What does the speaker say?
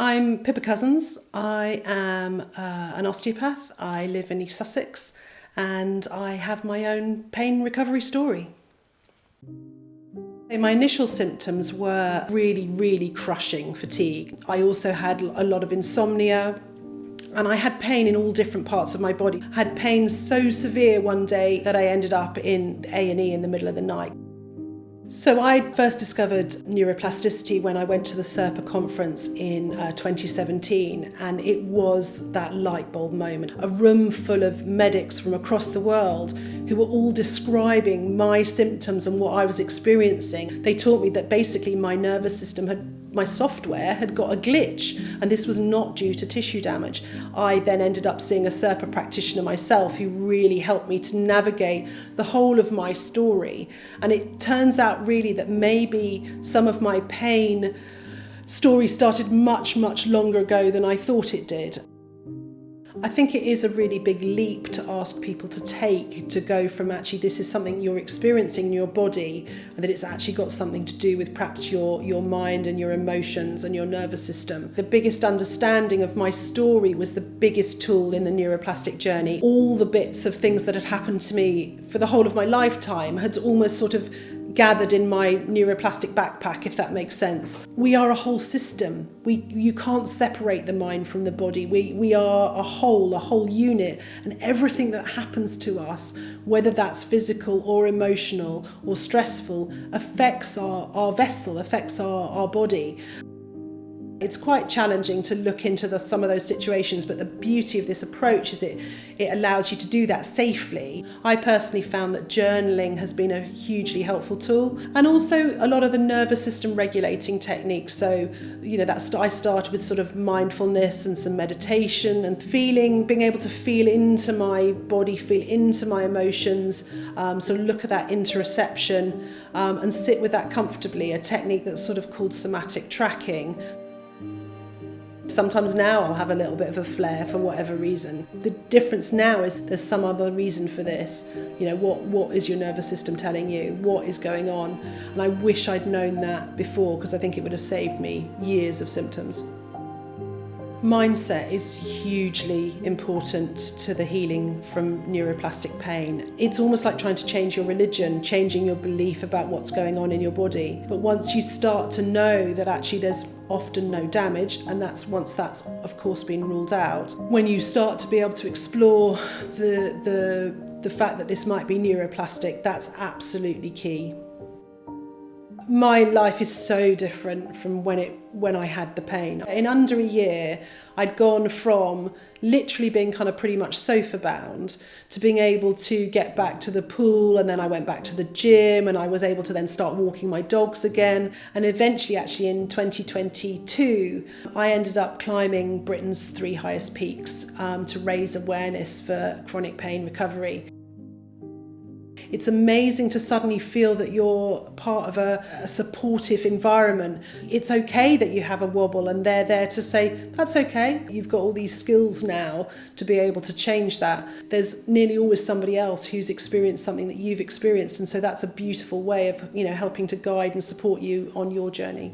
I'm Pippa Cossens. I am an osteopath. I live in East Sussex and I have my own pain recovery story. My initial symptoms were really crushing fatigue. I also had a lot of insomnia and I had pain in all different parts of my body. I had pain so severe one day that I ended up in A&E in the middle of the night. So I first discovered neuroplasticity when I went to the SERPA conference in 2017, and it was that light bulb moment. A room full of medics from across the world who were all describing my symptoms and what I was experiencing. They taught me that basically my nervous system my software had got a glitch, and this was not due to tissue damage. I then ended up seeing a SERPA practitioner myself who really helped me to navigate the whole of my story. And it turns out really that maybe some of my pain story started much longer ago than I thought it did. I think it is a really big leap to ask people to take, to go from actually this is something you're experiencing in your body and that it's actually got something to do with perhaps your mind and your emotions and your nervous system. The biggest understanding of my story was the biggest tool in the neuroplastic journey. All the bits of things that had happened to me for the whole of my lifetime had almost sort of gathered in my neuroplastic backpack, if that makes sense. We are a whole system. You can't separate the mind from the body. We are a whole unit, and everything that happens to us, whether that's physical or emotional or stressful, affects our vessel, affects our body. It's quite challenging to look into some of those situations, but the beauty of this approach is it allows you to do that safely. I personally found that journaling has been a hugely helpful tool, and also a lot of the nervous system regulating techniques. So, I started with sort of mindfulness and some meditation and being able to feel into my body, feel into my emotions, so look at that interoception and sit with that comfortably, a technique that's sort of called somatic tracking. Sometimes now I'll have a little bit of a flare for whatever reason. The difference now is there's some other reason for this. What is your nervous system telling you? What is going on? And I wish I'd known that before, because I think it would have saved me years of symptoms. Mindset is hugely important to the healing from neuroplastic pain. It's almost like trying to change your religion, changing your belief about what's going on in your body. But once you start to know that actually there's often no damage, and once that's of course been ruled out, when you start to be able to explore the fact that this might be neuroplastic, that's absolutely key. My life is so different from when I had the pain. In under a year, I'd gone from literally being kind of pretty much sofa bound to being able to get back to the pool, and then I went back to the gym, and I was able to then start walking my dogs again. And eventually, actually in 2022, I ended up climbing Britain's 3 highest peaks to raise awareness for chronic pain recovery. It's amazing to suddenly feel that you're part of a supportive environment. It's okay that you have a wobble, and they're there to say, that's okay. You've got all these skills now to be able to change that. There's nearly always somebody else who's experienced something that you've experienced, and so that's a beautiful way of, helping to guide and support you on your journey.